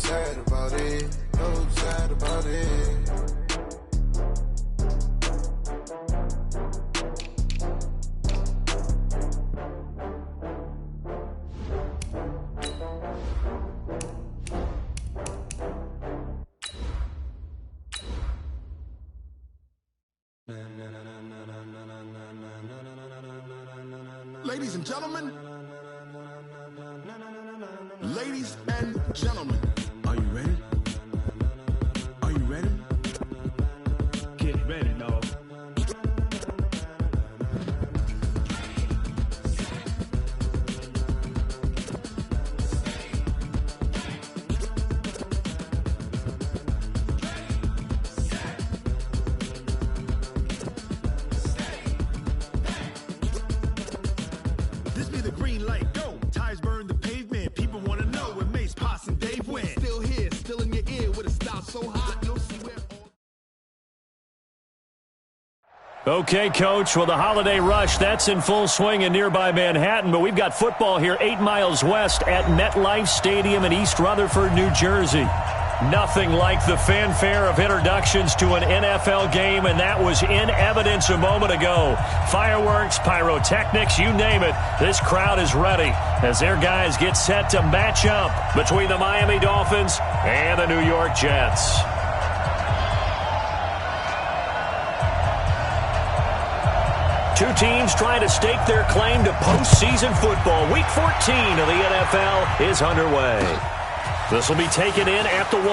sad about it. So sad about it. Ladies and gentlemen, ladies and gentlemen, are you ready? Are you ready? Get ready, dog. This be the green light, go. Tires burn the pavement. People want to know where Mace, Potts, and Dave went. Still here, still in your ear with a style so hot, you'll see where all... Okay, Coach, well, the holiday rush, that's in full swing in nearby Manhattan, but we've got football here 8 miles west at MetLife Stadium in East Rutherford, New Jersey. Nothing like the fanfare of introductions to an NFL game, and that was in evidence a moment ago. Fireworks, pyrotechnics, you name it. This crowd is ready as their guys get set to match up between the Miami Dolphins and the New York Jets. Two teams trying to stake their claim to postseason football. Week 14 of the NFL is underway. This will be taken in at the 1.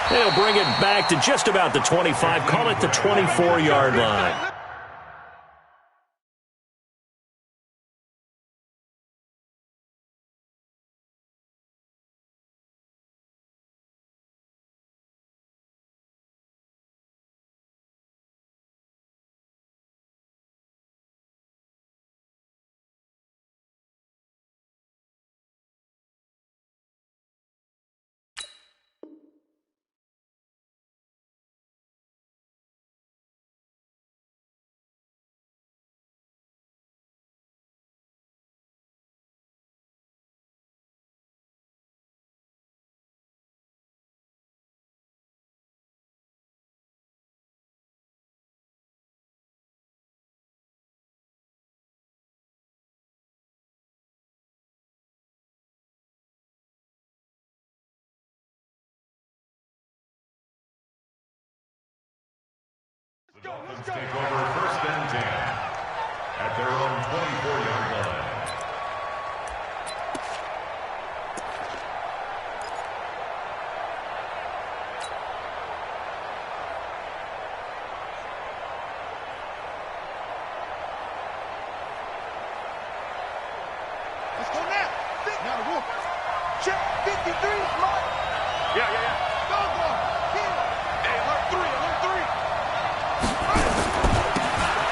They'll bring it back to just about the 25, call it the 24-yard line. Dolphins take over first and 10 at their own 24-yard line. Let's go now. Now the wolf. Check 53, Mike. Yeah. Go. Hey, alert 3.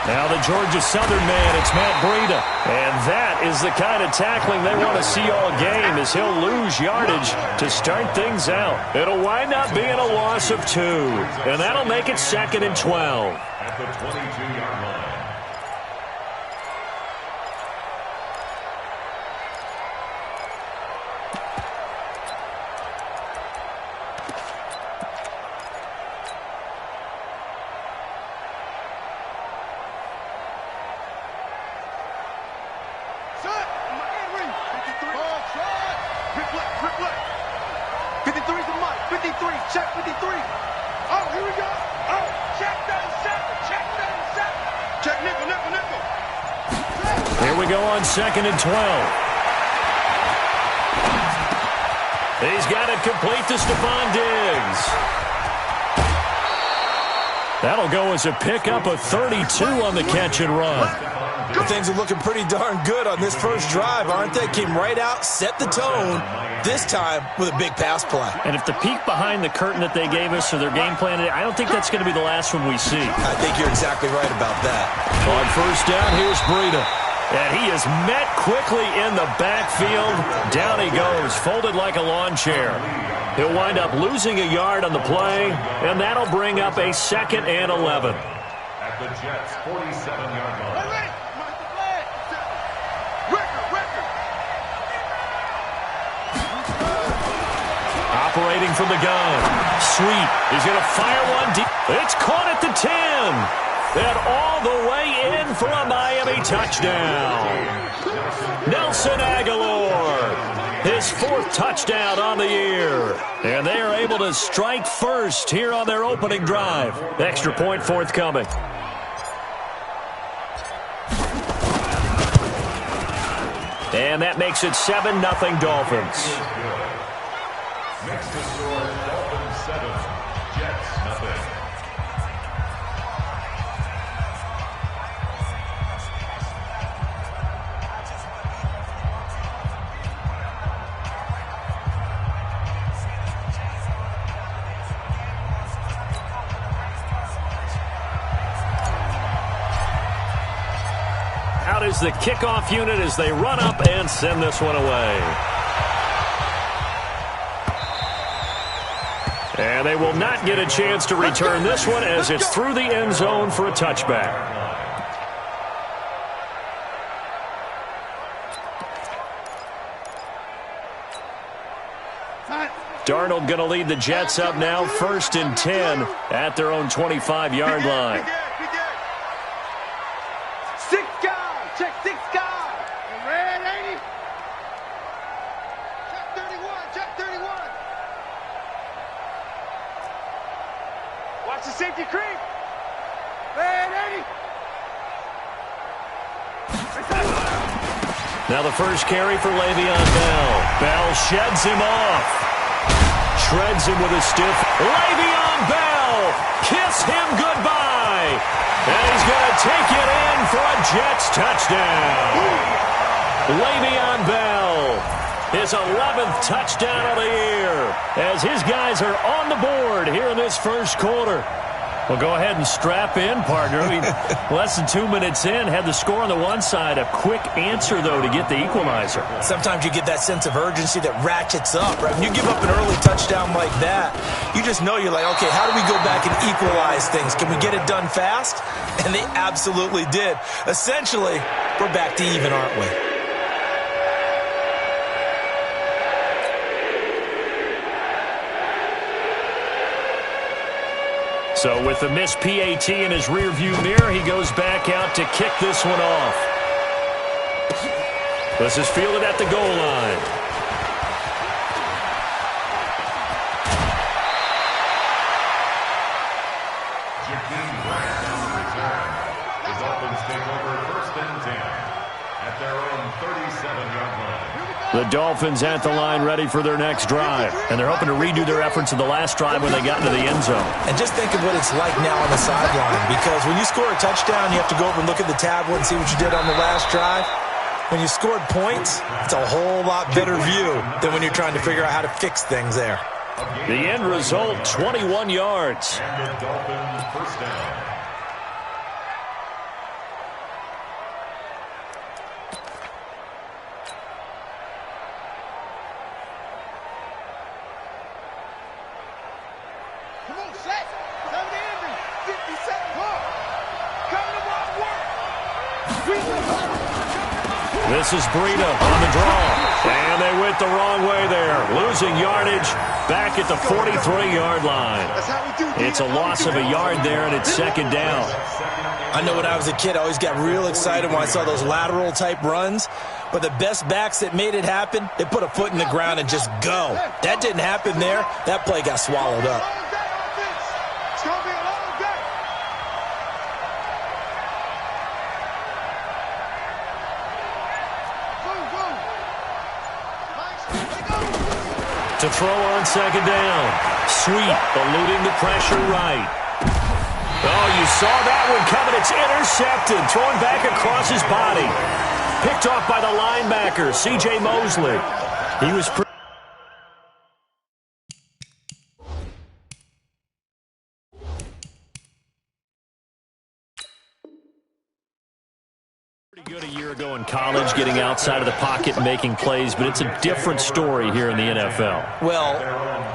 Now the Georgia Southern man, it's Matt Breida. And that is the kind of tackling they want to see all game as he'll lose yardage to start things out. It'll wind up being a loss of 2. And that'll make it 2nd and 12. At the 22-yard line. Here we go on 2nd and 12. He's got it complete to Stephon Diggs. That'll go as a pickup of 32 on the catch and run. Things are looking pretty darn good on this first drive, aren't they? Came right out, set the tone, this time with a big pass play. And if the peek behind the curtain that they gave us or their game plan, I don't think that's going to be the last one we see. I think you're exactly right about that. On first down, here's Breida. And he is met quickly in the backfield. Down he goes, folded like a lawn chair. He'll wind up losing a yard on the play, and that'll bring up a 2nd and 11. At the Jets' 47-yard line. separating from the gun. Sweet. He's going to fire one deep. It's caught at the 10. And all the way in for a Miami touchdown. Nelson Aguilar, his 4th touchdown on the year. And they are able to strike first here on their opening drive. Extra point forthcoming. And that makes it 7-0 Dolphins. Next to score, Dolphins 7, Jets nothing. Out is the kickoff unit as they run up and send this one away. And they will not get a chance to return this one as it's through the end zone for a touchback. Darnold going to lead the Jets up now, 1st and 10 at their own 25-yard line. Now the first carry for Le'Veon Bell. Bell sheds him off. Shreds him with a stiff. Le'Veon Bell! Kiss him goodbye! And he's going to take it in for a Jets touchdown. Le'Veon Bell, his 11th touchdown of the year, as his guys are on the board here in this first quarter. Well, go ahead and strap in, partner. I mean, less than 2 minutes in, had the score on the one side. A quick answer, though, to get the equalizer. Sometimes you get that sense of urgency that ratchets up, right? When you give up an early touchdown like that, you just know you're like, okay, how do we go back and equalize things? Can we get it done fast? And they absolutely did. Essentially, we're back to even, aren't we? So with the missed PAT in his rearview mirror, he goes back out to kick this one off. This is fielded at the goal line. The Dolphins take over 1st and 10 at their own 37-yard line. The Dolphins at the line ready for their next drive. And they're hoping to redo their efforts of the last drive when they got into the end zone. And just think of what it's like now on the sideline. Because when you score a touchdown, you have to go over and look at the tablet and see what you did on the last drive. When you scored points, it's a whole lot better view than when you're trying to figure out how to fix things there. The end result, 21 yards. And the Dolphins 1st down. This is Breida on the draw. And they went the wrong way there. Losing yardage back at the 43-yard line. It's a loss of a yard there, and it's 2nd down. I know when I was a kid, I always got real excited when I saw those lateral-type runs. But the best backs that made it happen, they put a foot in the ground and just go. That didn't happen there. That play got swallowed up. To throw on 2nd down. Sweet, eluding the pressure right. Oh, you saw that one coming. It's intercepted. Thrown back across his body. Picked off by the linebacker, C.J. Mosley. He was pretty good a year ago in college, getting outside of the pocket and making plays, but it's a different story here in the NFL. Well,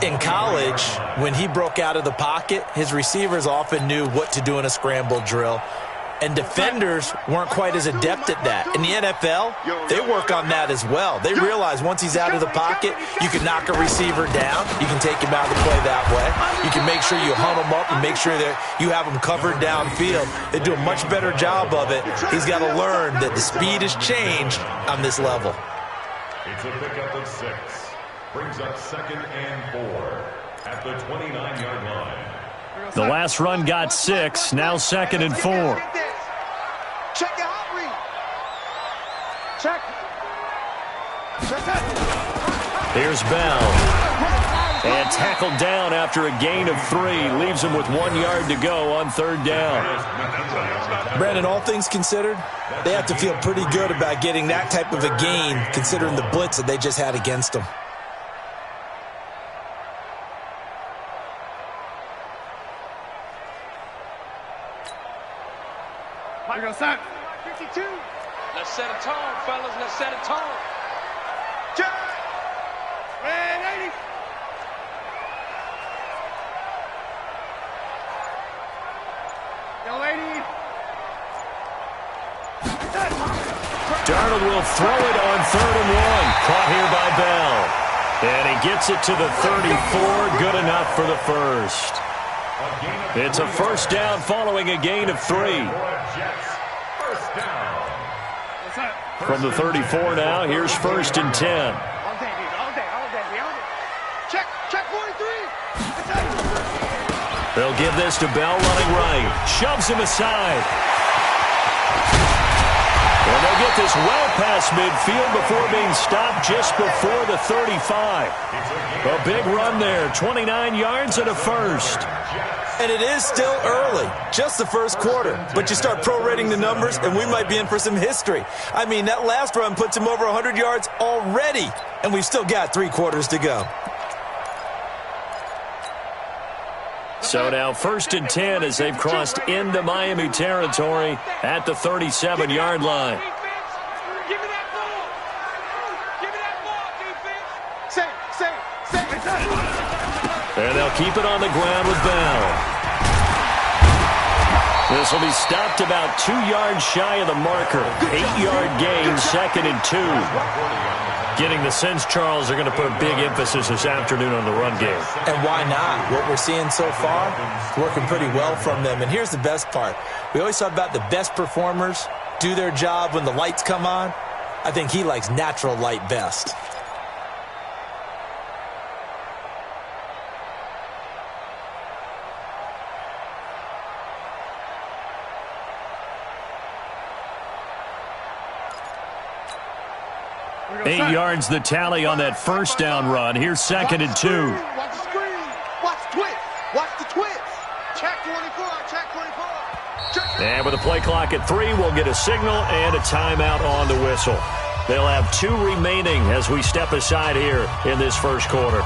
in college, when he broke out of the pocket, his receivers often knew what to do in a scramble drill. And defenders weren't quite as adept at that. In the NFL, they work on that as well. They realize once he's out of the pocket, you can knock a receiver down. You can take him out of the play that way. You can make sure you hunt him up and make sure that you have him covered downfield. They do a much better job of it. He's got to learn that the speed has changed on this level. It's a pickup of 6. Brings up 2nd and 4 at the 29-yard line. The last run got 6, now 2nd and 4. Check your hot read. Check. Here's Bell. And tackled down after a gain of 3. Leaves him with 1 yard to go on 3rd down. Brandon, all things considered, they have to feel pretty good about getting that type of a gain considering the blitz that they just had against them. Set. 52. Let's set a tone, fellas. Let's set a tone. Check. Red 80. Yo, lady. Darnold will throw it on 3rd and 1. Caught here by Bell. And he gets it to the 34. Good enough for the first. It's a first down following a gain of 3. From the 34 now, here's 1st and 10. All day, dude. All day. Check 43. They'll give this to Bell running right. Shoves him aside. And they'll get this well past midfield before being stopped just before the 35. A big run there, 29 yards and a first. And it is still early, just the first quarter. But you start prorating the numbers, and we might be in for some history. I mean, that last run puts him over 100 yards already, and we've still got 3 quarters to go. So now 1st and 10 as they've crossed into Miami territory at the 37-yard line. Give me that ball. Give me that ball, defense. Say. And they'll keep it on the ground with Bell. This will be stopped about 2 yards shy of the marker. 8-yard gain, 2nd and 2. Getting the sense, Charles, they're going to put a big emphasis this afternoon on the run game. And why not? What we're seeing so far is working pretty well from them. And here's the best part. We always talk about the best performers do their job when the lights come on. I think he likes natural light best. Eight yards the tally on that first down run. Here's 2nd and 2. Watch the screen. Watch the twist. Watch the twist. Check 24. Check 24. And with a play clock at 3, we'll get a signal and a timeout on the whistle. They'll have 2 remaining as we step aside here in this first quarter.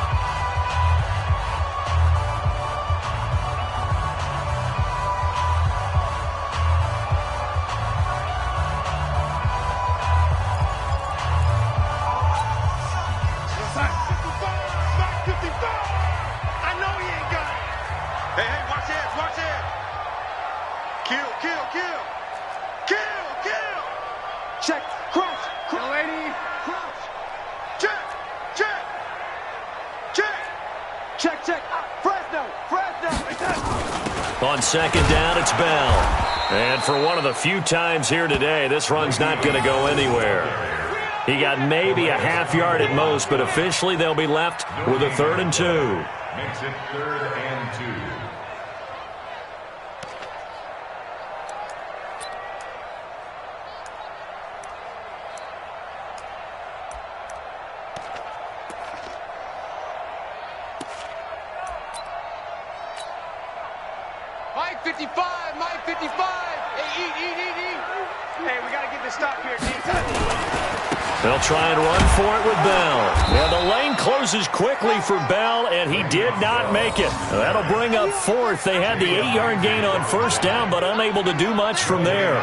On 2nd down, it's Bell. And for one of the few times here today, this run's not going to go anywhere. He got maybe a half yard at most, but officially they'll be left with a 3rd and 2. Makes it 3rd and 2. Mike 55, Mike 55. Hey, eat. Hey, we got to get this stop here, defense. They'll try and run for it with Bell. Yeah, the lane closes quickly for Bell, and he did not make it. That'll bring up 4th. They had the 8-yard gain on first down, but unable to do much from there.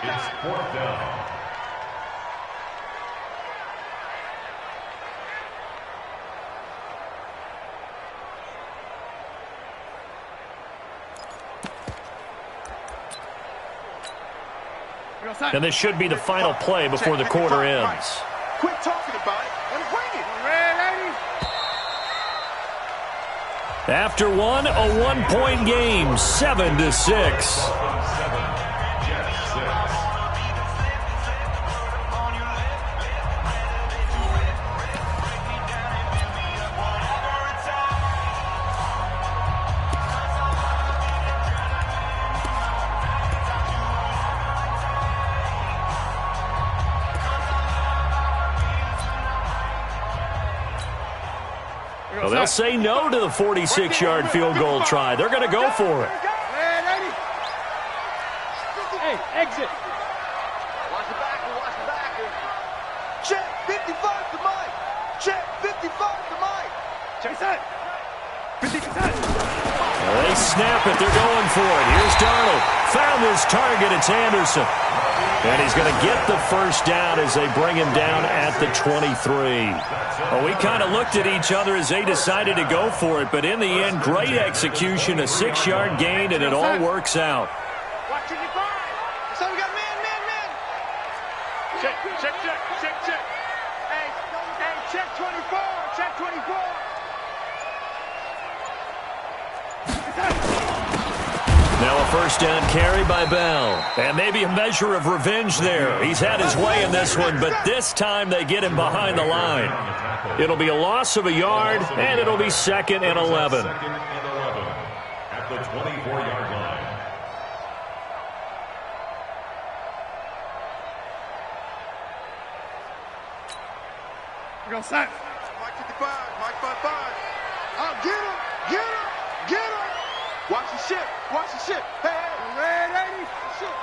It's 4th down. And this should be the final play before the quarter ends. Quit talking about it and bring it. After one, a one-point game, 7-6. Well, they'll say no to the 46-yard field goal try. They're going to go for it. Hey, exit. Watch the backer, watch the backer. Check 55 to Mike. Check 55 to Mike. Check that. 50%. Well, they snap it. They're going for it. Here's Darnold. Found his target. It's Anderson. And he's going to get the first down as they bring him down at the 23. Well, we kind of looked at each other as they decided to go for it, but in the end, great execution, a 6-yard gain, and it all works out. Watch your divide. So we got man. Check. Hey, check 24. Check 24. Now a first down carry by Bell. And maybe a measure of revenge there. He's had his way in this one, but this time they get him behind the line. It'll be a loss of a yard, and it'll be 2nd and 11. At the 24-yard line. We're going to set. Mike 55, Mike 55. Oh, get him. Watch the ship. Hey. Red 80. Shit.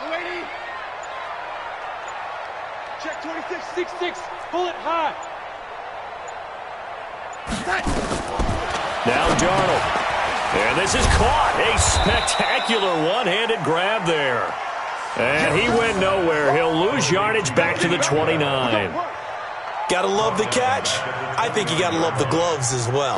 080. Check 26. 66. Pull it high. Now Darnold. And this is caught. A spectacular one-handed grab there. And he went nowhere. He'll lose yardage back to the 29. Gotta love the catch. I think you gotta love the gloves as well.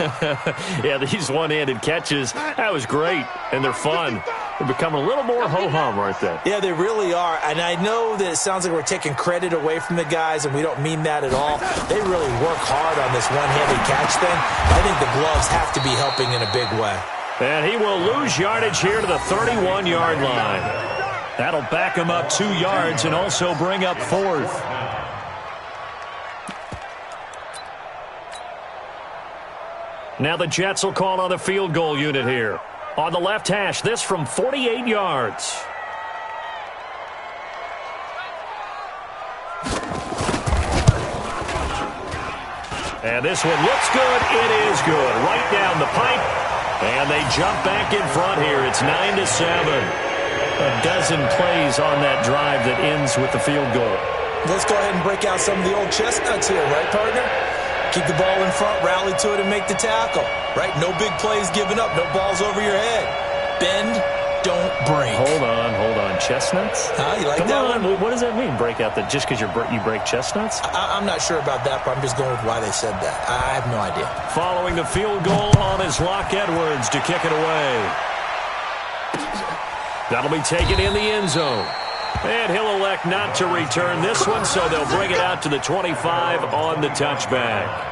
Yeah, these one-handed catches, that was great, and they're fun. They're becoming a little more ho-hum, aren't they? Yeah, they really are. And I know that it sounds like we're taking credit away from the guys, and we don't mean that at all. They really work hard on this one-handed catch thing. I think the gloves have to be helping in a big way. And he will lose yardage here to the 31-yard line. That'll back him up 2 yards and also bring up 4th. Now the Jets will call on the field goal unit here. On the left hash, this from 48 yards. And this one looks good. It is good. Right down the pipe. And they jump back in front here. It's 9-7. A dozen plays on that drive that ends with the field goal. Let's go ahead and break out some of the old chestnuts here, right, partner? Keep the ball in front, rally to it, and make the tackle. Right? No big plays given up. No balls over your head. Bend, don't break. Hold on. Chestnuts? Huh? You like Come that on. one? What does that mean, break out? That just because you break chestnuts? I'm not sure about that, but I'm just going with why they said that. I have no idea. Following the field goal on is Locke Edwards to kick it away. That'll be taken in the end zone. And he'll elect not to return this one, so they'll bring it out to the 25 on the touchback.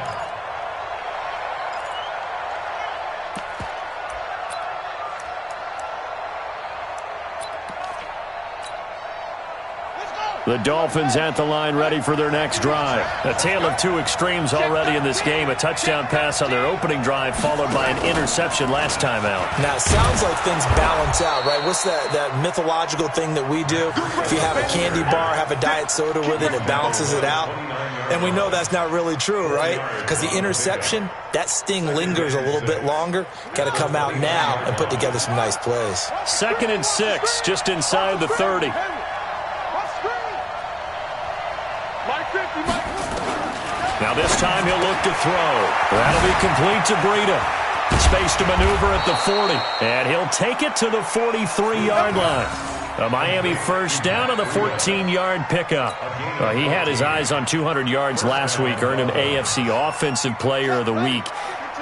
The Dolphins at the line, ready for their next drive. A tale of two extremes already in this game. A touchdown pass on their opening drive, followed by an interception last time out. Now, it sounds like things balance out, right? What's that mythological thing that we do? If you have a candy bar, have a diet soda with it, it balances it out. And we know that's not really true, right? Because the interception, that sting lingers a little bit longer. Got to come out now and put together some nice plays. 2nd and 6, just inside the 30. Now this time he'll look to throw. That'll be complete to Breida. Space to maneuver at the 40. And he'll take it to the 43-yard line. A Miami first down on the 14-yard pickup. He had his eyes on 200 yards last week, earned him AFC Offensive Player of the Week.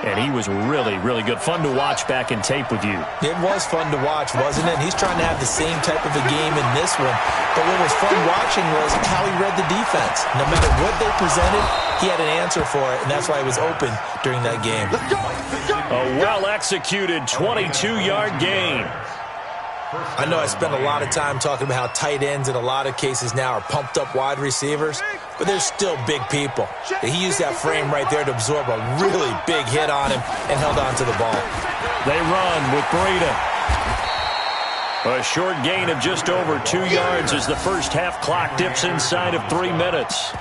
and he was really, really good. Fun to watch back in tape with you. It was fun to watch, wasn't it? And he's trying to have the same type of a game in this one. But what was fun watching was how he read the defense. No matter what they presented, he had an answer for it, and that's why he was open during that game. A well-executed 22-yard gain. I know I spent a lot of time talking about how tight ends in a lot of cases now are pumped-up wide receivers, but they're still big people. He used that frame right there to absorb a really big hit on him and held on to the ball. They run with Breida. A short gain of just over 2 yards as the first half clock dips inside of 3 minutes.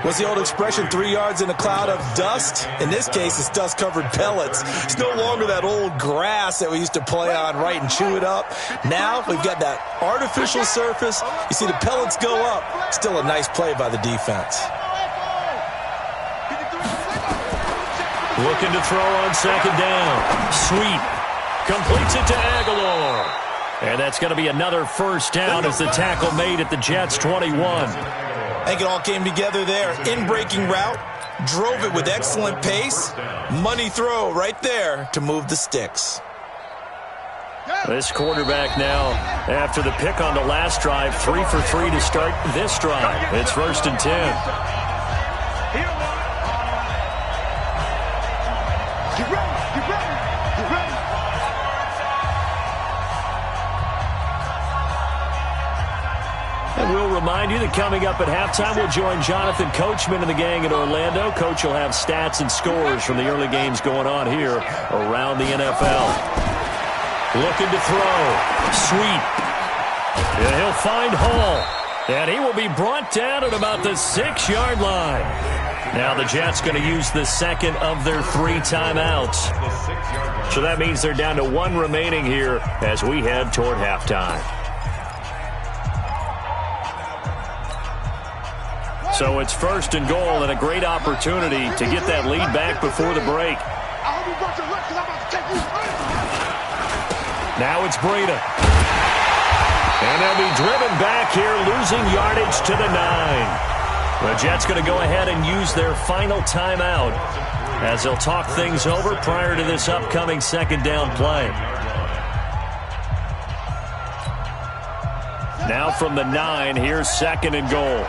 What's the old expression, 3 yards in a cloud of dust? In this case, it's dust-covered pellets. It's no longer that old grass that we used to play on, right, and chew it up. Now we've got that artificial surface. You see the pellets go up. Still a nice play by the defense. Looking to throw on second down. Sweep. Completes it to Aguilar. And that's going to be another first down as the tackle made at the Jets' 21. I think it all came together there. In-breaking route, drove it with excellent pace. Money throw right there to move the sticks. This quarterback now, after the pick on the last drive, 3 for 3 to start this drive. It's 1st and 10. And we'll remind you that coming up at halftime, we'll join Jonathan Coachman and the gang in Orlando. Coach will have stats and scores from the early games going on here around the NFL. Looking to throw. Sweep. And he'll find Hall. And he will be brought down at about the 6-yard line. Now the Jets going to use the second of their 3 timeouts. So that means they're down to 1 remaining here as we head toward halftime. So it's 1st and goal and a great opportunity to get that lead back before the break. Now it's Breida. And they'll be driven back here, losing yardage to the 9. The Jets going to go ahead and use their final timeout as they'll talk things over prior to this upcoming second down play. Now from the 9, here's 2nd and goal.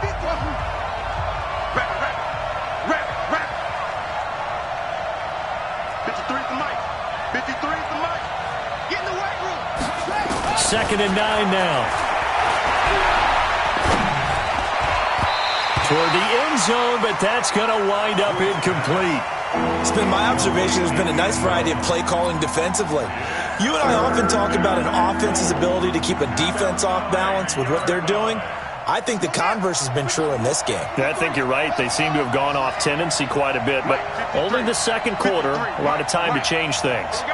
Second and 9 now. Toward the end zone, but that's going to wind up incomplete. It's been my observation there's been a nice variety of play calling defensively. You and I often talk about an offense's ability to keep a defense off balance with what they're doing. I think the converse has been true in this game. I think you're right. They seem to have gone off tendency quite a bit, but only the second quarter, a lot of time to change things.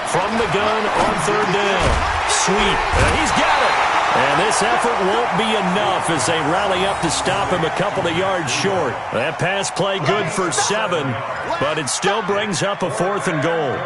From the gun on 3rd down. Sweep. And he's got it. And this effort won't be enough as they rally up to stop him a couple of yards short. That pass play good for 7, but it still brings up a 4th and goal.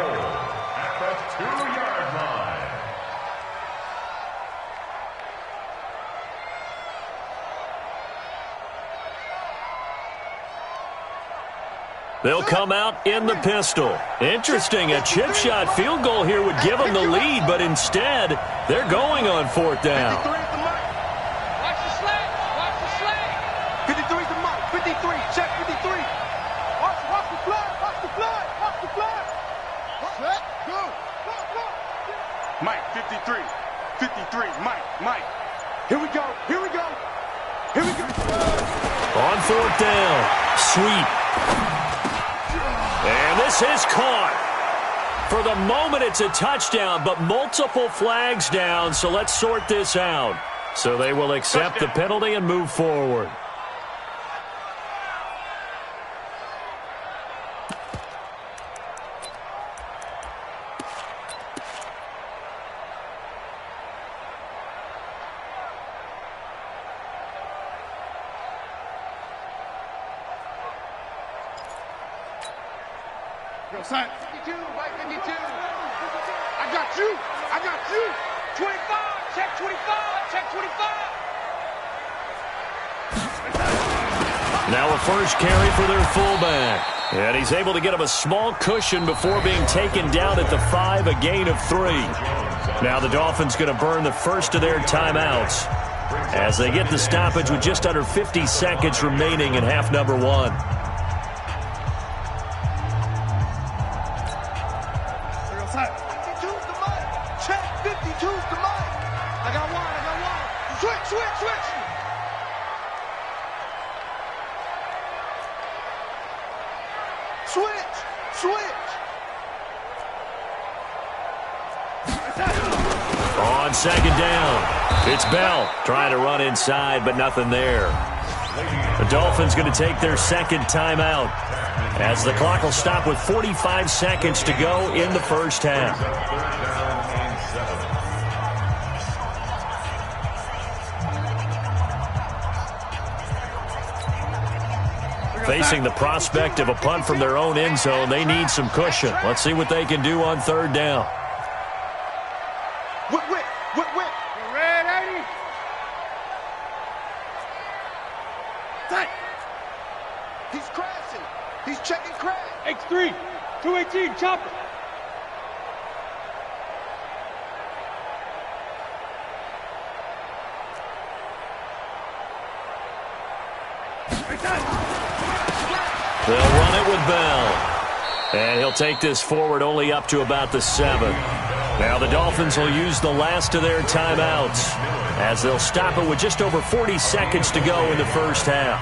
They'll come out in the pistol. Interesting, a chip shot field goal here would give them the lead, but instead, they're going on 4th down. Watch the slant. Watch the slant. 53 to Mike. 53. Check 53. Watch the flag. Watch the flag. Watch the flag. Set. Go. Mike, 53. 53. Mike. Here we go. Here we go. Here we go. On 4th down. Sweep. And this is caught. For the moment, it's a touchdown, but multiple flags down, so let's sort this out. So they will accept the penalty and move forward. Son. 52, Mike 52. I got you. 25, check 25, check 25. Now a first carry for their fullback. And he's able to get him a small cushion before being taken down at the 5, a gain of 3. Now the Dolphins going to burn the first of their timeouts as they get the stoppage with just under 50 seconds remaining in half number 1. On second down, it's Bell trying to run inside, but nothing there. The Dolphins going to take their second timeout as the clock will stop with 45 seconds to go in the first half. Facing the prospect of a punt from their own end zone, they need some cushion. Let's see what they can do on third down. Whip. Ready? Tight. He's crashing. He's checking crash. X3, 218, chopper. They'll run it with Bell. And he'll take this forward only up to about the 7. Now the Dolphins will use the last of their timeouts as they'll stop it with just over 40 seconds to go in the first half.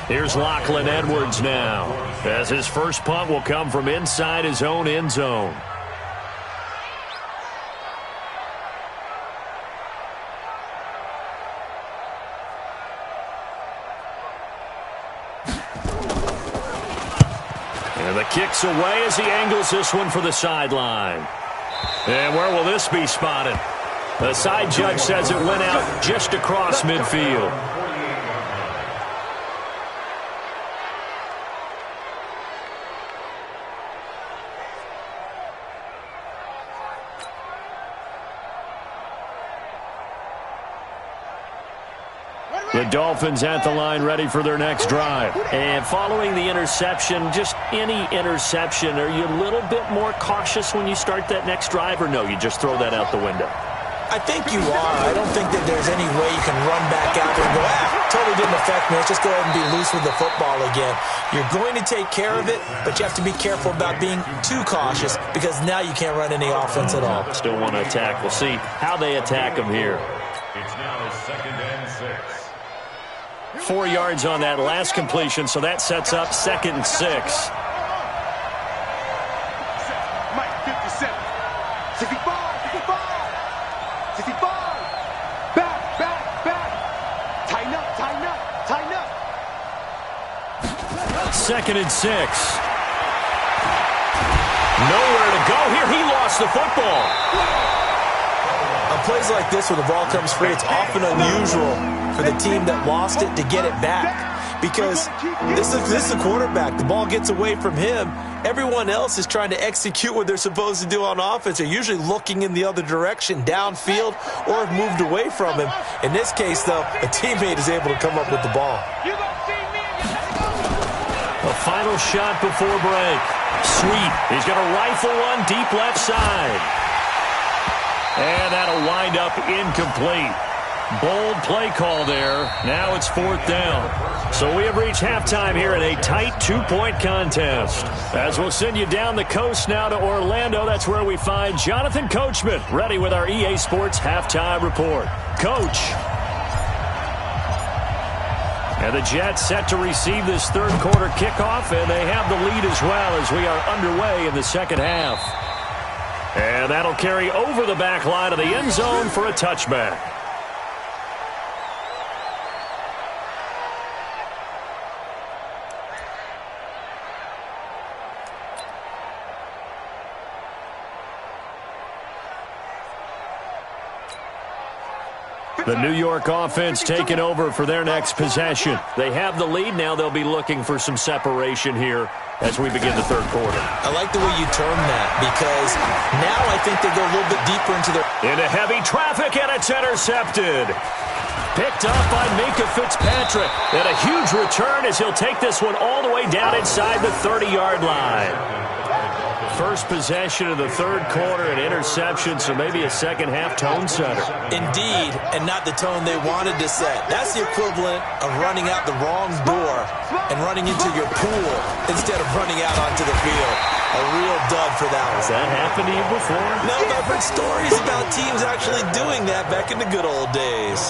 Here's Lachlan Edwards now as his first punt will come from inside his own end zone. And the kick's away as he angles this one for the sideline. And where will this be spotted? The side judge says it went out just across midfield. The Dolphins at the line ready for their next drive. And following the interception, just any interception, are you a little bit more cautious when you start that next drive, or no, you just throw that out the window? I think you are. I don't think that there's any way you can run back out there and go, totally didn't affect me. Let's just go ahead and be loose with the football again. You're going to take care of it, but you have to be careful about being too cautious because now you can't run any offense at all. Still want to attack. We'll see how they attack them here. It's now 2nd and 6. 4 yards on that last completion, so that sets up 2nd and 6. Mike, 57. 65. Back. Tighten up. 2nd and 6. Nowhere to go here. He lost the football. On plays like this where the ball comes free, it's often unusual for the team that lost it to get it back because this is a quarterback. The ball gets away from him. Everyone else is trying to execute what they're supposed to do on offense. They're usually looking in the other direction, downfield, or have moved away from him. In this case, though, a teammate is able to come up with the ball. A final shot before break. Sweet. He's going to rifle one deep left side. And that'll wind up incomplete. Bold play call there. Now it's 4th down. So we have reached halftime here in a tight 2-point contest. As we'll send you down the coast now to Orlando, that's where we find Jonathan Coachman ready with our EA Sports halftime report. Coach. And the Jets set to receive this third quarter kickoff, and they have the lead as well as we are underway in the second half. And that'll carry over the back line of the end zone for a touchback. The New York offense taking over for their next possession. They have the lead. Now they'll be looking for some separation here as we begin the third quarter. I like the way you term that because now I think they go a little bit deeper into their... Into heavy traffic, and it's intercepted. Picked up by Minka Fitzpatrick. And a huge return as he'll take this one all the way down inside the 30-yard line. First possession of the third quarter, an interception, so maybe a second-half tone setter. Indeed, and not the tone they wanted to set. That's the equivalent of running out the wrong door and running into your pool instead of running out onto the field. A real dud for that one. Has that happened to you before? No, I've heard stories about teams actually doing that back in the good old days.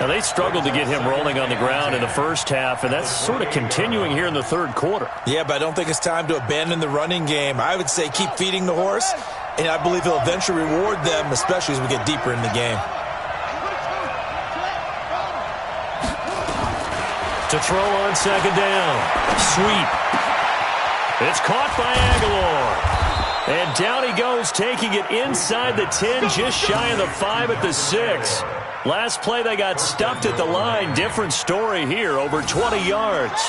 Now, they struggled to get him rolling on the ground in the first half, and that's sort of continuing here in the third quarter. Yeah, but I don't think it's time to abandon the running game. I would say keep feeding the horse, and I believe he'll eventually reward them, especially as we get deeper in the game. To throw on second down. Sweep. It's caught by Aguilar. And down he goes, taking it inside the 10, just shy of the 5 at the 6. Last play, they got stuffed at the line. Different story here, over 20 yards.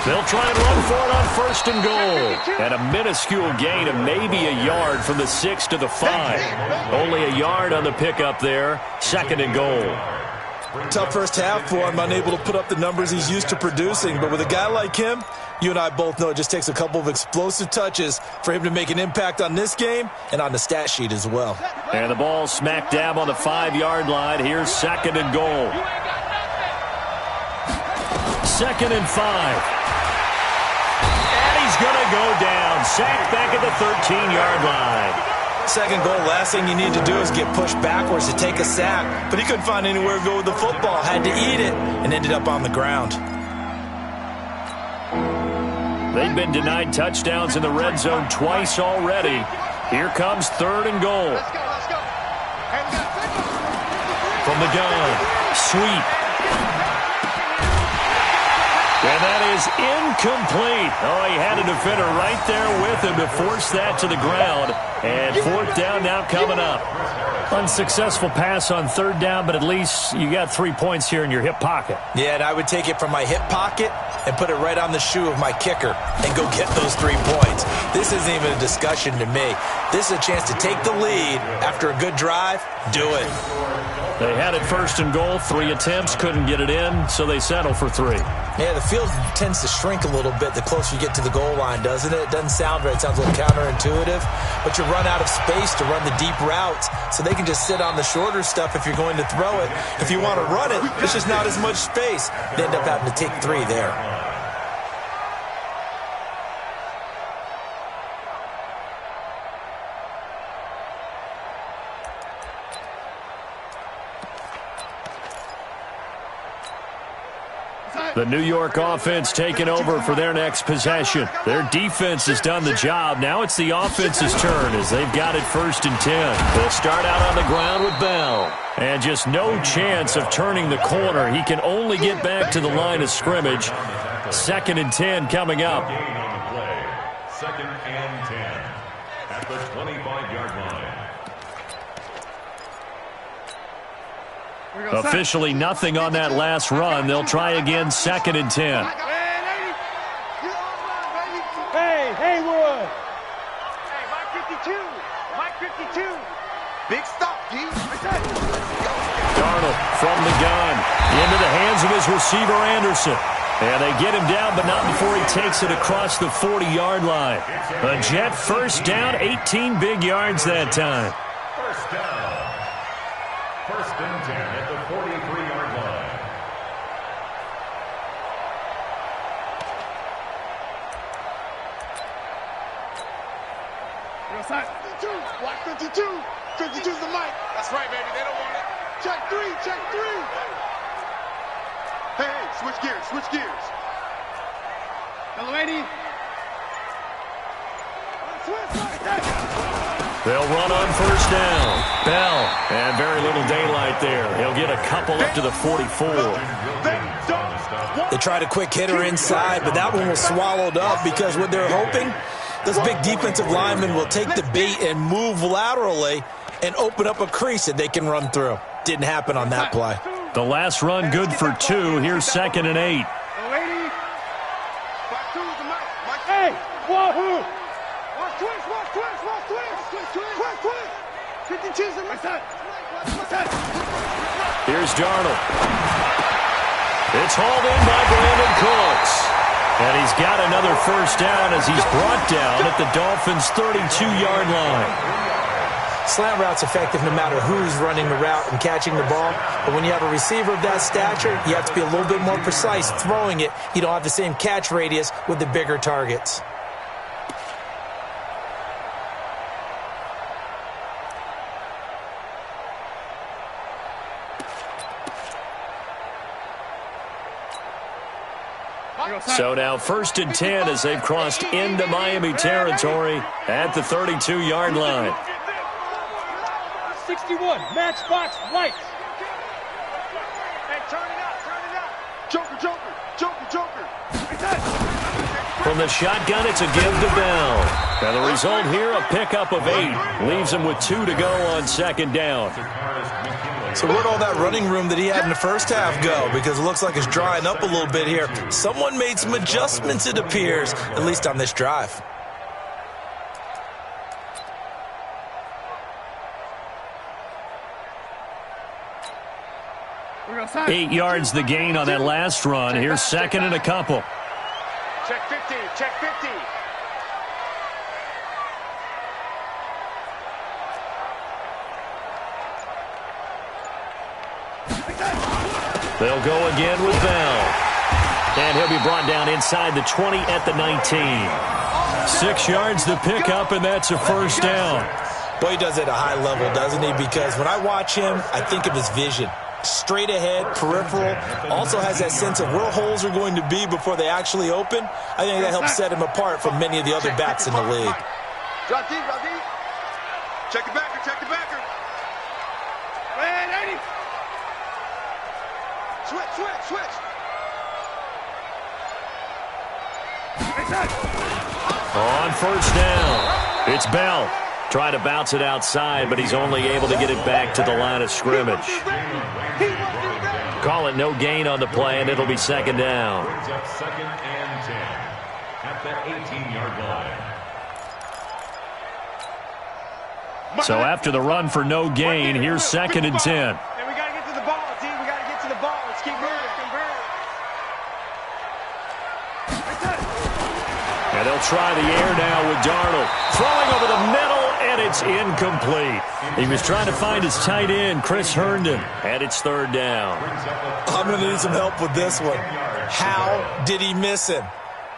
They'll try and run for it on first and goal. And a minuscule gain of maybe a yard from the 6 to the 5. Only a yard on the pickup there. Second and goal. Tough first half for him, unable to put up the numbers he's used to producing. But with a guy like him, you and I both know it just takes a couple of explosive touches for him to make an impact on this game and on the stat sheet as well. And the ball smack dab on the 5-yard line. Here's second and goal. Second and 5. And he's going to go down. Sacked back at the 13-yard line. Second goal, last thing you need to do is get pushed backwards to take a sack. But he couldn't find anywhere to go with the football. Had to eat it and ended up on the ground. They've been denied touchdowns in the red zone twice already. Here comes third and goal. From the gun. Sweep. And that is incomplete. Oh, he had a defender right there with him to force that to the ground. And fourth down now coming up. Unsuccessful pass on third down, but at least you got 3 points here in your hip pocket. Yeah, and I would take it from my hip pocket and put it right on the shoe of my kicker and go get those 3 points. This isn't even a discussion to me. This is a chance to take the lead after a good drive. Do it. They had it first and goal, 3 attempts, couldn't get it in, so they settle for 3. Yeah, the field tends to shrink a little bit the closer you get to the goal line, doesn't it? It doesn't sound right. It sounds a little counterintuitive. But you run out of space to run the deep routes, so they can just sit on the shorter stuff if you're going to throw it. If you want to run it, there's just not as much space. They end up having to take 3 there. The New York offense taking over for their next possession. Their defense has done the job. Now it's the offense's turn as they've got it first and 10. They'll start out on the ground with Bell. And just no chance of turning the corner. He can only get back to the line of scrimmage. Second and 10 coming up. Second and 10 at the 25-yard line. Officially nothing on that last run. They'll try again, second and 10. Hey, Haywood. Hey, Mike 52. Mike 52. Big stop, D. Darnold from the gun. Into the hands of his receiver, Anderson. And they get him down, but not before he takes it across the 40-yard line. A Jet first down, 18 big yards that time. First down. First and 10 at the 43-yard line. Outside. 52. Block 52. 52's the mic. That's right, baby. They don't want it. Check 3. Check 3. Hey, switch gears. Switch gears. Hello, lady. Switch right there. They'll run on first down. Bell. And very little daylight there. He'll get a couple up to the 44. They tried a quick hitter inside, but that one was swallowed up because what they're hoping, those big defensive linemen will take the bait and move laterally and open up a crease that they can run through. Didn't happen on that play. The last run good for 2. Here's 2nd and 8. Lady. Back to the mic. Hey, wahoo! Watch twist, watch twist, watch twist. Twist, twist. 50 cheese in my set. Here's Darnold. It's hauled in by Brandon Cooks. And he's got another first down as he's brought down at the Dolphins' 32-yard line. Slant route's effective no matter who's running the route and catching the ball. But when you have a receiver of that stature, you have to be a little bit more precise throwing it. You don't have the same catch radius with the bigger targets. So now 1st and 10 as they've crossed into Miami territory at the 32-yard line. 61, matchbox lights. Hey, turn it out. Joker, joker, joker, joker. From the shotgun, it's a give to Bell. And the result here, a pickup of 8. Leaves him with 2 to go on 2nd down. So where'd all that running room that he had in the first half go? Because it looks like it's drying up a little bit here. Someone made some adjustments, it appears, at least on this drive. Outside. 8 yards the gain on that last run. Here's 2nd and a couple. Check 50, check 50. They'll go again with Bell. And he'll be brought down inside the 20 at the 19. 6 yards the pickup, and that's a first down. Boy, he does it at a high level, doesn't he? Because when I watch him, I think of his vision. Straight ahead, peripheral, also has that sense of where holes are going to be before they actually open. I think that helps set him apart from many of the other backs in the league. Drop deep, drop deep. Check the backer, check the backer. Man, 80. Switch, switch, switch. On first down, it's Bell. Trying to bounce it outside, but he's only able to get it back to the line of scrimmage. Call it no gain on the play, and it'll be 2nd down. Brings up 2nd and 10 at the 18-yard line. So after the run for no gain, here's 2nd and 10. And we got to get to the ball, team. We got to get to the ball. Let's keep moving. And they'll try the air now with Darnold. Throwing over the middle, and it's incomplete. He was trying to find his tight end, Chris Herndon, and it's 3rd down. I'm going to need some help with this one. How did he miss him?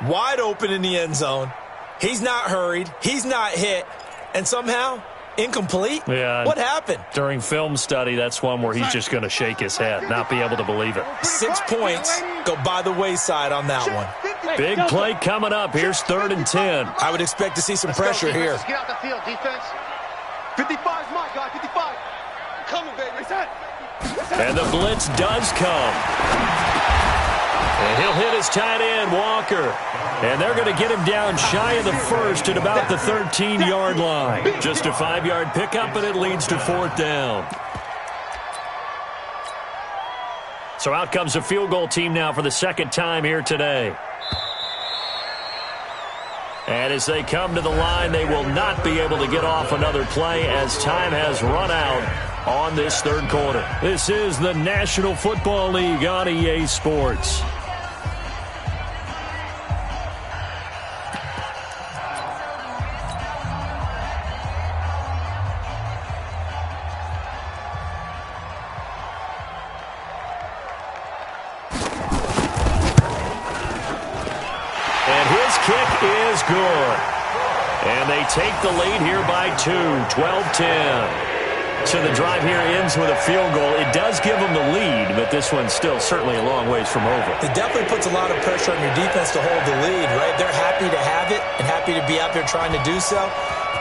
Wide open in the end zone. He's not hurried. He's not hit. And somehow, incomplete? Yeah. What happened? During film study, that's one where he's just going to shake his head, not be able to believe it. 6 points go by the wayside on that one. Big play coming up. Here's 3rd and 10. I would expect to see some pressure here. Let's get out the field, defense. 55's my guy, 55. Coming, baby. And the blitz does come. And he'll hit his tight end, Walker. And they're going to get him down shy of the first at about the 13-yard line. Just a 5-yard pickup, and it leads to 4th down. So out comes a field goal team now for the 2nd time here today. And as they come to the line, they will not be able to get off another play as time has run out on this 3rd quarter. This is the National Football League on EA Sports. Kick is good. And they take the lead here by 2, 12-10. So the drive here ends with a field goal. It does give them the lead, but this one's still certainly a long ways from over. It definitely puts a lot of pressure on your defense to hold the lead, right? They're happy to have it and happy to be out there trying to do so.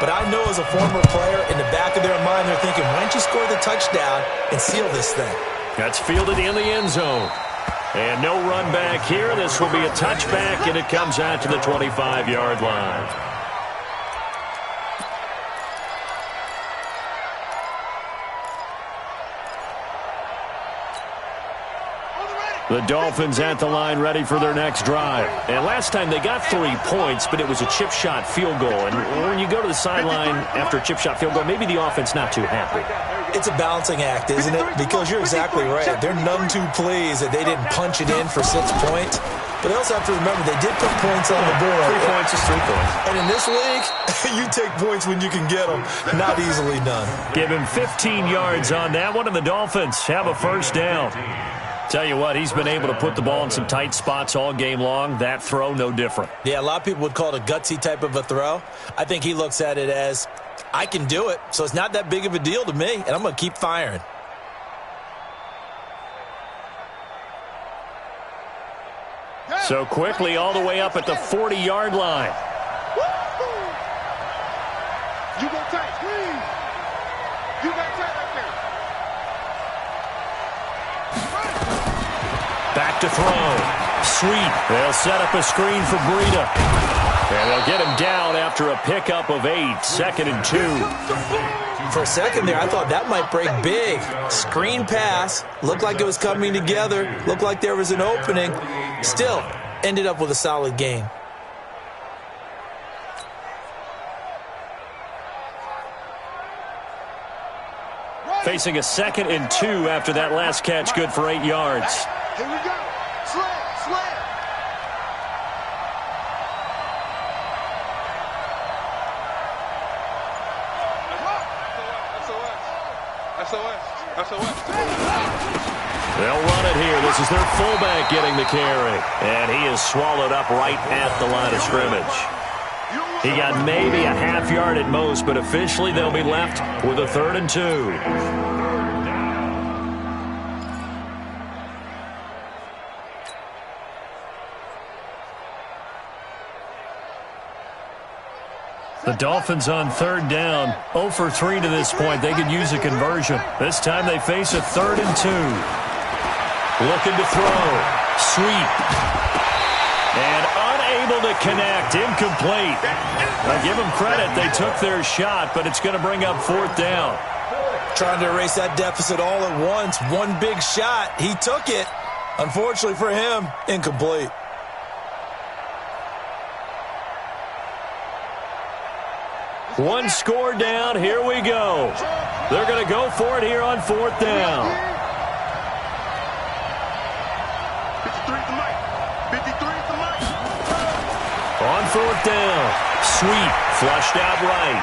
But I know as a former player, in the back of their mind, they're thinking, why don't you score the touchdown and seal this thing? That's fielded in the end zone. And no run back here. This will be a touchback, and it comes out to the 25-yard line. The Dolphins at the line ready for their next drive. And last time they got 3 points, but it was a chip shot field goal. And when you go to the sideline after a chip shot field goal, maybe the offense not too happy. It's a balancing act, isn't it? Because you're exactly right. They're none too pleased that they didn't punch it in for 6 points. But they also have to remember they did put points on the board. 3 points is 3 points. And in this league, you take points when you can get them. Not easily done. Give him 15 yards on that one, and the Dolphins have a first down. Tell you what, he's been able to put the ball in some tight spots all game long. That throw, no different. Yeah, a lot of people would call it a gutsy type of a throw. I think he looks at it as, I can do it, so it's not that big of a deal to me, and I'm going to keep firing. So quickly all the way up at the 40-yard line. You go tight, please. You got tight right there. Back to throw. Sweet. They'll set up a screen for Breida. And they'll get him down after a pickup of 8. 2nd and 2. For a second there, I thought that might break big. Screen pass. Looked like it was coming together. Looked like there was an opening. Still, ended up with a solid gain. Facing a 2nd and 2 after that last catch. Good for 8 yards. Here we go. Slam, slam. SOS. They'll run it here. This is their fullback getting the carry. And he is swallowed up right at the line of scrimmage. He got maybe a half yard at most, but officially they'll be left with a 3rd and 2. The Dolphins on 3rd down. 0 for 3 to this point. They could use a conversion. This time they face a 3rd and 2. Looking to throw. Sweep. And unable to connect. Incomplete. Now give them credit. They took their shot, but it's going to bring up 4th down. Trying to erase that deficit all at once. One big shot. He took it. Unfortunately for him, incomplete. One score down. Here we go. They're going to go for it here on 4th down. 53 to Mike. 53 to Mike. On 4th down. Sweet. Flushed out right.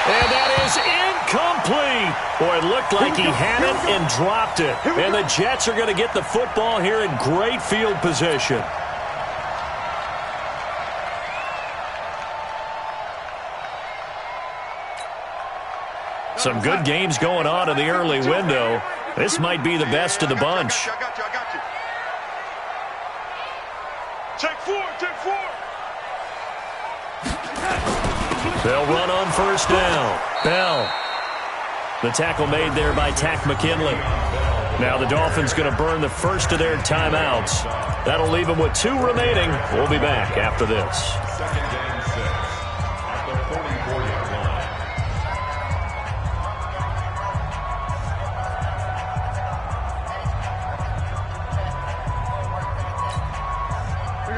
And that is incomplete. Boy, it looked like he had it and dropped it. And the Jets are going to get the football here in great field position. Some good games going on in the early window. This might be the best of the bunch. I got you. Take 4. They'll run on 1st down. Bell. The tackle made there by Tack McKinley. Now the Dolphins going to burn the first of their timeouts. That'll leave them with 2 remaining. We'll be back after this. 2nd and 6 at the 44-yard line.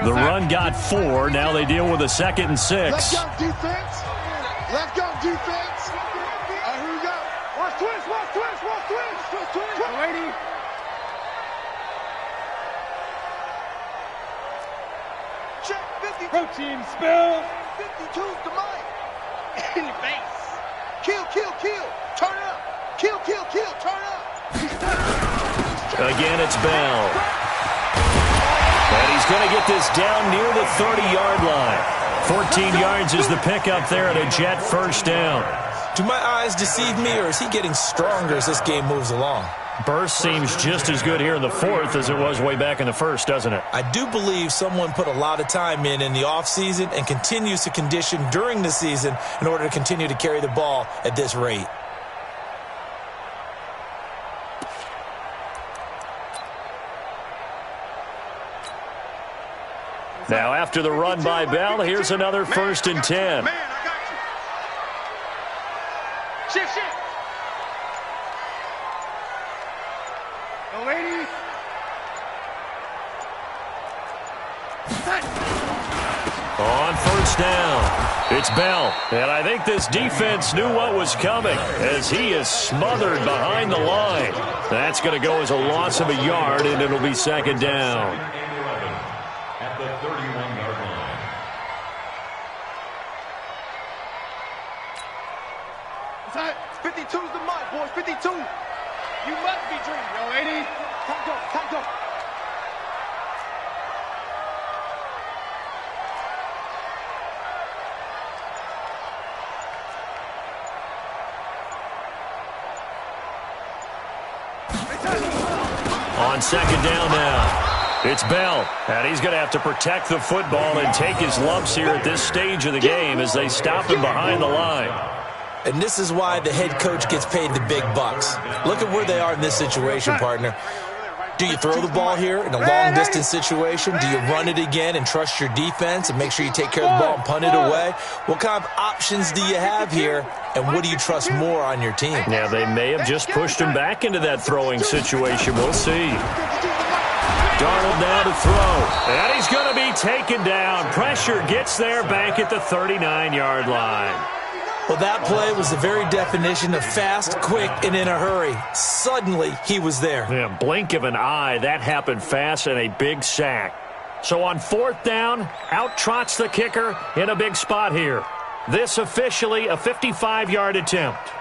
The run got 4. Now they deal with a 2nd and 6. Let's go, defense. Here we go. Watch twist. Ready. Check 50. Protein spill. 52 to Mike. In the face. Kill. Turn up. Kill. Turn up. Again, it's Bell. And he's going to get this down near the 30-yard line. 14 yards is the pickup there at a Jet first down. Do my eyes deceive me, or is he getting stronger as this game moves along? Burst seems just as good here in the 4th as it was way back in the 1st, doesn't it? I do believe someone put a lot of time in the offseason and continues to condition during the season in order to continue to carry the ball at this rate. Now after the run by Bell, here's another 1st and 10. Man, I got you. Shift. first down. It's Bell, and I think this defense knew what was coming as he is smothered behind the line. That's going to go as a loss of a yard, and it'll be second down. At the 31-yard line. It's 52's the mark, boys. 52. You must be dreaming, yo, 80. Time go. On second down now, it's Bell, and he's going to have to protect the football and take his lumps here at this stage of the game as they stop him behind the line. And this is why the head coach gets paid the big bucks. Look at where they are in this situation, partner. Do you throw the ball here in a long-distance situation? Do you run it again and trust your defense and make sure you take care of the ball and punt it away? What kind of options do you have here, and what do you trust more on your team? Yeah, they may have just pushed him back into that throwing situation. We'll see. Darnold now to throw, and he's going to be taken down. Pressure gets there back at the 39-yard line. Well, that play was the very definition of fast, quick, and in a hurry. Suddenly, he was there. Yeah, blink of an eye, that happened fast and a big sack. So on fourth down, out trots the kicker in a big spot here. This officially a 55-yard attempt.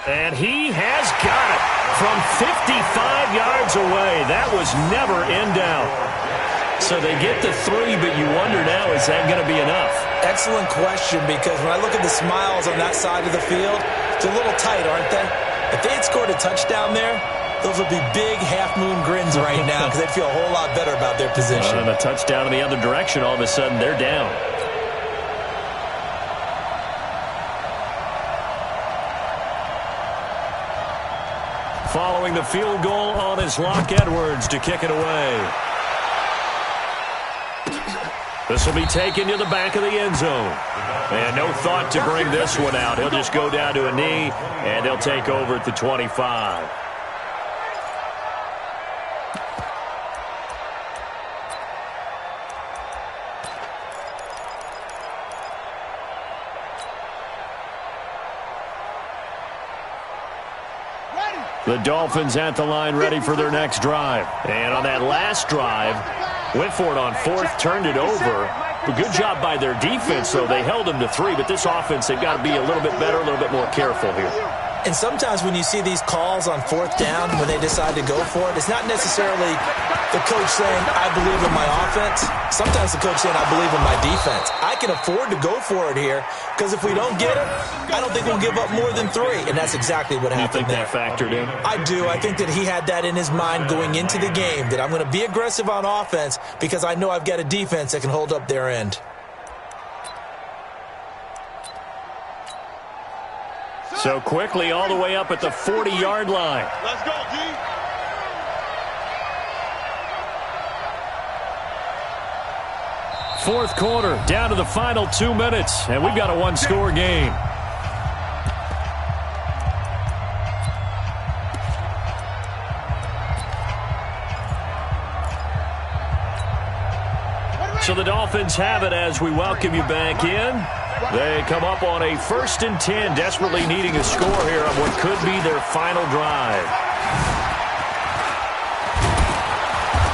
And he has got it from 55 yards away. That was never in doubt. So they get the 3, but you wonder now, is that going to be enough? Excellent question, because when I look at the smiles on that side of the field, it's a little tight, aren't they? If they had scored a touchdown there, those would be big half-moon grins right now because they'd feel a whole lot better about their position. And a touchdown in the other direction, all of a sudden they're down. Following the field goal on his Locke Edwards to kick it away. This will be taken to the back of the end zone. And no thought to bring this one out. He'll just go down to a knee, and he'll take over at the 25. The Dolphins at the line ready for their next drive. And on that last drive, went for it on fourth, turned it over. A good job by their defense, though. They held them to 3, but this offense, they've got to be a little bit better, a little bit more careful here. And sometimes when you see these calls on fourth down, when they decide to go for it, it's not necessarily the coach saying, I believe in my offense. Sometimes the coach saying, I believe in my defense. I can afford to go for it here because if we don't get it, I don't think we'll give up more than 3. And that's exactly what happened there. You think that factored in? I do. I think that he had that in his mind going into the game, that I'm going to be aggressive on offense because I know I've got a defense that can hold up their end. So quickly all the way up at the 40-yard line. Let's go, D. Fourth quarter, down to the final 2 minutes, and we've got a one-score game. So the Dolphins have it as we welcome you back in. They come up on a 1st and 10, desperately needing a score here on what could be their final drive.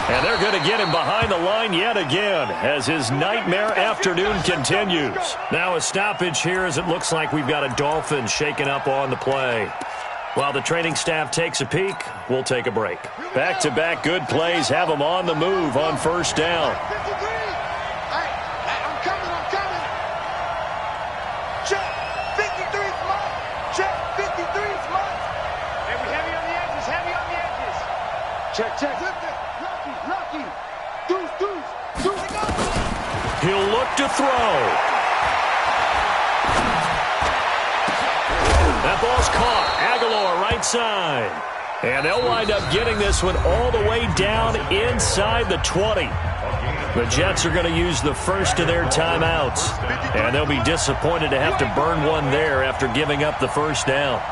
And they're going to get him behind the line yet again as his nightmare afternoon continues. Now a stoppage here as it looks like we've got a Dolphin shaken up on the play. While the training staff takes a peek, we'll take a break. Back-to-back good plays have them on the move on first down. Check. Lucky. Deuce. He'll look to throw. That ball's caught. Aguilar right side. And they'll wind up getting this one all the way down inside the 20. The Jets are going to use the first of their timeouts. And they'll be disappointed to have to burn one there after giving up the first down.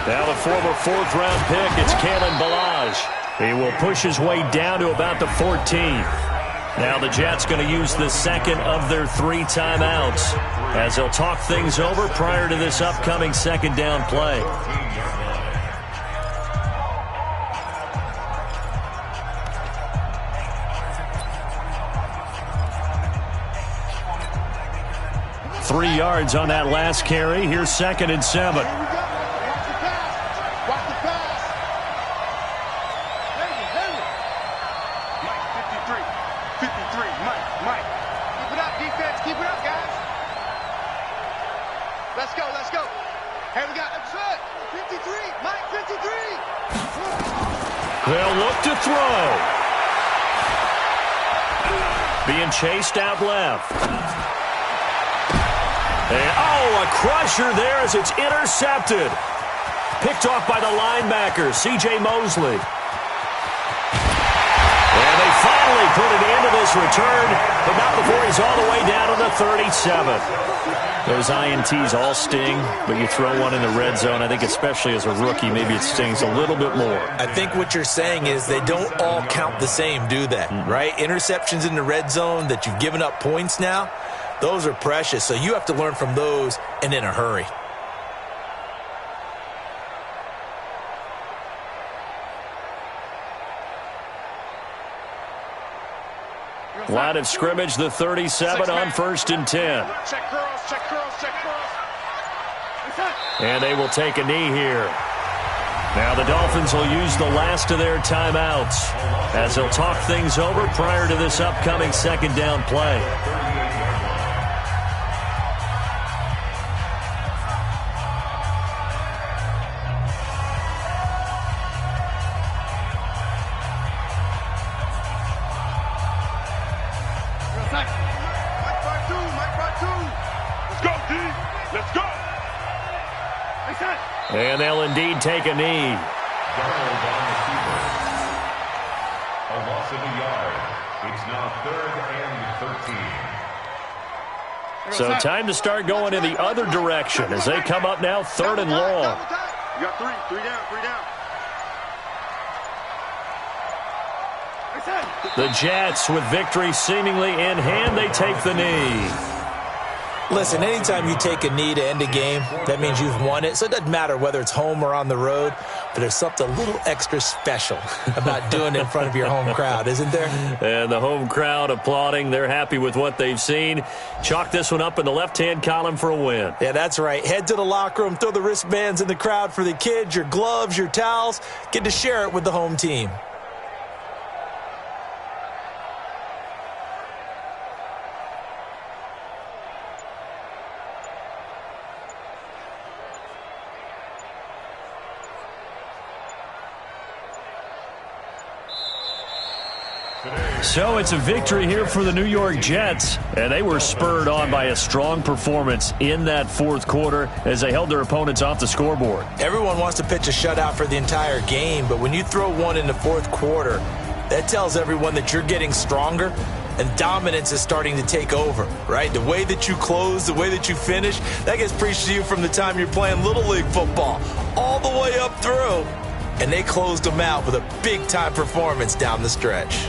Now the former fourth-round pick, it's Kalen Ballage. He will push his way down to about the 14th. Now the Jets going to use the second of their 3 timeouts as they'll talk things over prior to this upcoming second down play. Three yards on that last carry. Here's 2nd and 7. Watch the pass. Watch the pass. Mike, 53. 53. Mike. Keep it up, defense. Keep it up, guys. Let's go. Let's go. Here we go. That's it. 53. Mike, 53. They'll look to throw. Being chased out left. And, a crusher there as it's intercepted. Picked off by the linebacker, C.J. Mosley. And they finally put an end to this return, but not before he's all the way down to the 37. Those INTs all sting, but you throw one in the red zone, I think especially as a rookie, maybe it stings a little bit more. I think what you're saying is they don't all count the same, do they? Right? Interceptions in the red zone that you've given up points now, those are precious, so you have to learn from those and in a hurry. Line of scrimmage, the 37 on 1st and 10. Check girls, check girls, check girls. And they will take a knee here. Now the Dolphins will use the last of their timeouts as they'll talk things over prior to this upcoming second down play. And they'll indeed take a knee. Darnold on receiver. A loss of a yard. It's now 3rd and 13. So time to start going in the other direction as they come up now 3rd and long. You got three down. The Jets, with victory seemingly in hand, they take the knee. Listen, anytime you take a knee to end a game, that means you've won it. So it doesn't matter whether it's home or on the road, but there's something a little extra special about doing it in front of your home crowd, isn't there? And the home crowd applauding. They're happy with what they've seen. Chalk this one up in the left-hand column for a win. Yeah, that's right. Head to the locker room, throw the wristbands in the crowd for the kids, your gloves, your towels. Get to share it with the home team. So it's a victory here for the New York Jets, and they were spurred on by a strong performance in that 4th quarter as they held their opponents off the scoreboard. Everyone wants to pitch a shutout for the entire game, but when you throw one in the 4th quarter, that tells everyone that you're getting stronger and dominance is starting to take over, right? The way that you close, the way that you finish, that gets preached to you from the time you're playing Little League football all the way up through, and they closed them out with a big-time performance down the stretch.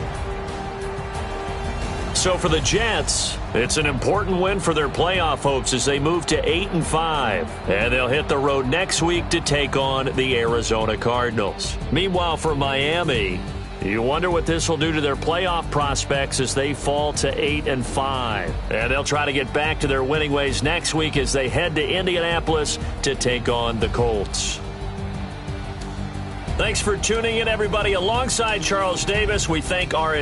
So for the Jets, it's an important win for their playoff hopes as they move to 8-5. And they'll hit the road next week to take on the Arizona Cardinals. Meanwhile, for Miami, you wonder what this will do to their playoff prospects as they fall to 8-5. And they'll try to get back to their winning ways next week as they head to Indianapolis to take on the Colts. Thanks for tuning in, everybody. Alongside Charles Davis, we thank our